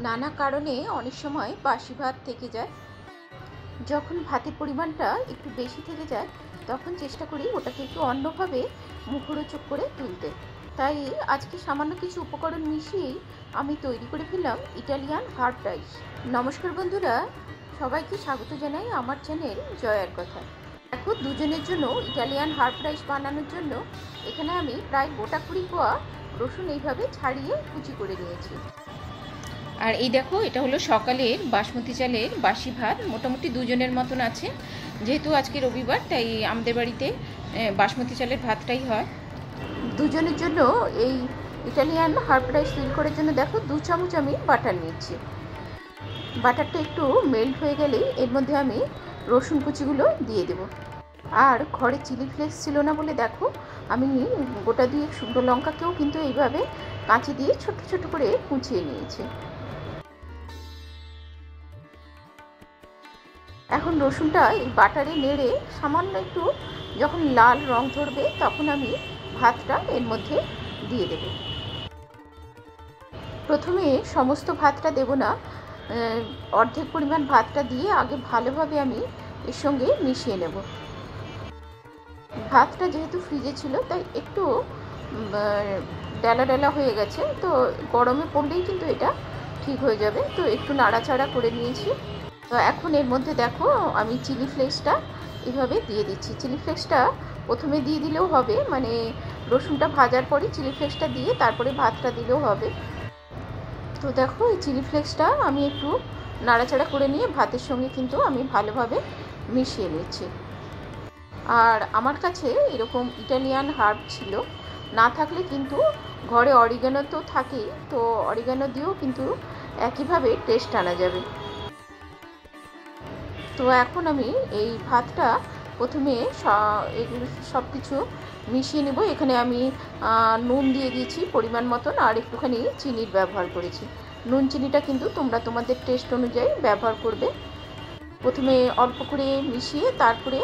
নানা কারণে অনেক সময় বাসি ভাত থেকে যায়। যখন ভাতের পরিমাণটা একটু বেশি থেকে যায় তখন চেষ্টা করি ওটাকে একটু অন্যভাবে মুখরোচক করে তুলতে। তাই আজকে সামান্য কিছু উপকরণ মিশিয়েই আমি তৈরি করে ফেললাম ইটালিয়ান হার্ব রাইস। নমস্কার বন্ধুরা, সবাইকে স্বাগত জানাই আমার চ্যানেল জয়ার কথা। দেখো, দুজনের জন্য ইটালিয়ান হার্ব রাইস বানানোর জন্য এখানে আমি প্রায় গোটা 20 কোয়া রসুন এইভাবে ছাড়িয়ে কুচি করে নিয়েছি। আর এই দেখো, এটা হলো সকালের বাসমতি চালের বাসি ভাত, মোটামুটি দুজনের মতন আছে। যেহেতু আজকে রবিবার তাই আমাদের বাড়িতে বাসমতি চালের ভাতটাই হয়। দুজনের জন্য এই ইটালিয়ান হার্ব রাইস তৈরি করার জন্য দেখো 2 চামচ আমি বাটার নিচ্ছি। বাটারটা একটু মেল্ট হয়ে গেলেই এর মধ্যে আমি রসুন কুচিগুলো দিয়ে দেব। আর ঘরে চিলি ফ্লেক্স ছিল না বলে দেখো আমি গোটা 2 শুকনো লঙ্কাকেও কিন্তু এইভাবে কাঁচি দিয়ে ছোট ছোট করে কুচিয়ে নিয়েছি। এখন রসুনটা এই বাটারে নেড়ে সামান্য একটু যখন লাল রং ধরবে তখন আমি ভাতটা এর মধ্যে দিয়ে দেব। প্রথমে সমস্ত ভাতটা দেব না, অর্ধেক পরিমাণ ভাতটা দিয়ে আগে ভালোভাবে আমি এর সঙ্গে মিশিয়ে নেব। ভাতটা যেহেতু ফ্রিজে ছিল তাই একটু ডালা ডালা হয়ে গেছে, তো গরমে পড়লেই কিন্তু এটা ঠিক হয়ে যাবে। তো একটু নাড়াচাড়া করে নিয়েছি। তো এখন এর মধ্যে দেখো আমি চিলি ফ্লেক্সটা এইভাবে দিয়ে দিচ্ছি। চিলি ফ্লেক্সটা প্রথমে দিয়ে দিলেও হবে, মানে রসুনটা ভাজার পরে চিলি ফ্লেক্সটা দিয়ে তারপরে ভাতটা দিলেও হবে। তো দেখো এই চিলি ফ্লেক্সটা আমি একটু নাড়াচাড়া করে নিয়ে ভাতের সঙ্গে কিন্তু আমি ভালোভাবে মিশিয়ে নিচ্ছি। আর আমার কাছে এরকম ইটালিয়ান হার্ব ছিল, না থাকলে কিন্তু ঘরে অরিগানো তো থাকেই, তো অরিগানো দিয়েও কিন্তু একইভাবে টেস্ট আনা যাবে। তো এখন আমি এই ভাতটা প্রথমে এগুলো সব কিছু মিশিয়ে নেব। এখানে আমি নুন দিয়ে দিয়েছি পরিমাণ মতন, আর একটুখানি চিনির ব্যবহার করেছি। নুন চিনিটা কিন্তু তোমরা তোমাদের টেস্ট অনুযায়ী ব্যবহার করবে। প্রথমে অল্প করে মিশিয়ে তারপরে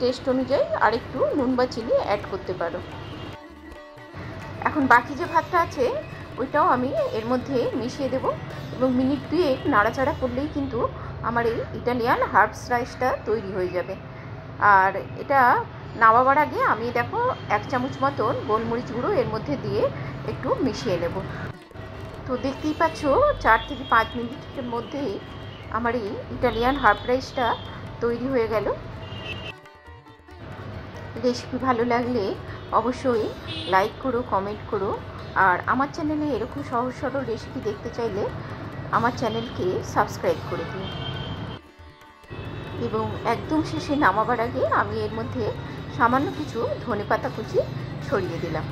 টেস্ট অনুযায়ী আরেকটু নুন বা চিনি অ্যাড করতে পারো। এখন বাকি যে ভাতটা আছে ওইটাও আমি এর মধ্যে মিশিয়ে দেব এবং মিনিট 2 নাড়াচাড়া করলেই কিন্তু আমার এই ইটালিয়ান হার্বস রাইসটা তৈরি হয়ে যাবে। আর এটা নামাবার আগে আমি দেখো 1 চামচ মতন গোলমরিচ গুঁড়ো এর মধ্যে দিয়ে একটু মিশিয়ে নেব। তো দেখতেই পাচ্ছ 4 থেকে 5 মিনিটের মধ্যেই আমার এই ইটালিয়ান হার্ব রাইসটা তৈরি হয়ে গেল। রেসিপি ভালো লাগলে অবশ্যই লাইক করো, কমেন্ট করো। আর আমার চ্যানেলে এরকম সহজ সরল রেসিপি দেখতে চাইলে আমার চ্যানেলকে সাবস্ক্রাইব করে দিন। এবং একদম শেষে নামাবার আগে আমি এর মধ্যে সামান্য কিছু ধনেপাতা কুচি ছড়িয়ে দিলাম।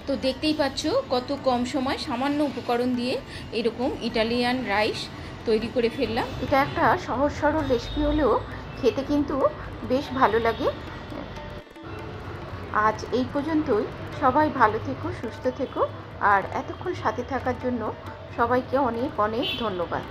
তো দেখতেই পাচ্ছ কত কম সময় সামান্য উপকরণ দিয়ে এরকম ইটালিয়ান রাইস তৈরি করে ফেললাম। এটা একটা সহজ সরল রেসিপি হলেও খেতে কিন্তু বেশ ভালো লাগে। আজ এই পর্যন্তই। সবাই ভালো থেকো, সুস্থ থেকো, আর এতক্ষণ সাথে থাকার জন্য সবাইকে অনেক অনেক ধন্যবাদ।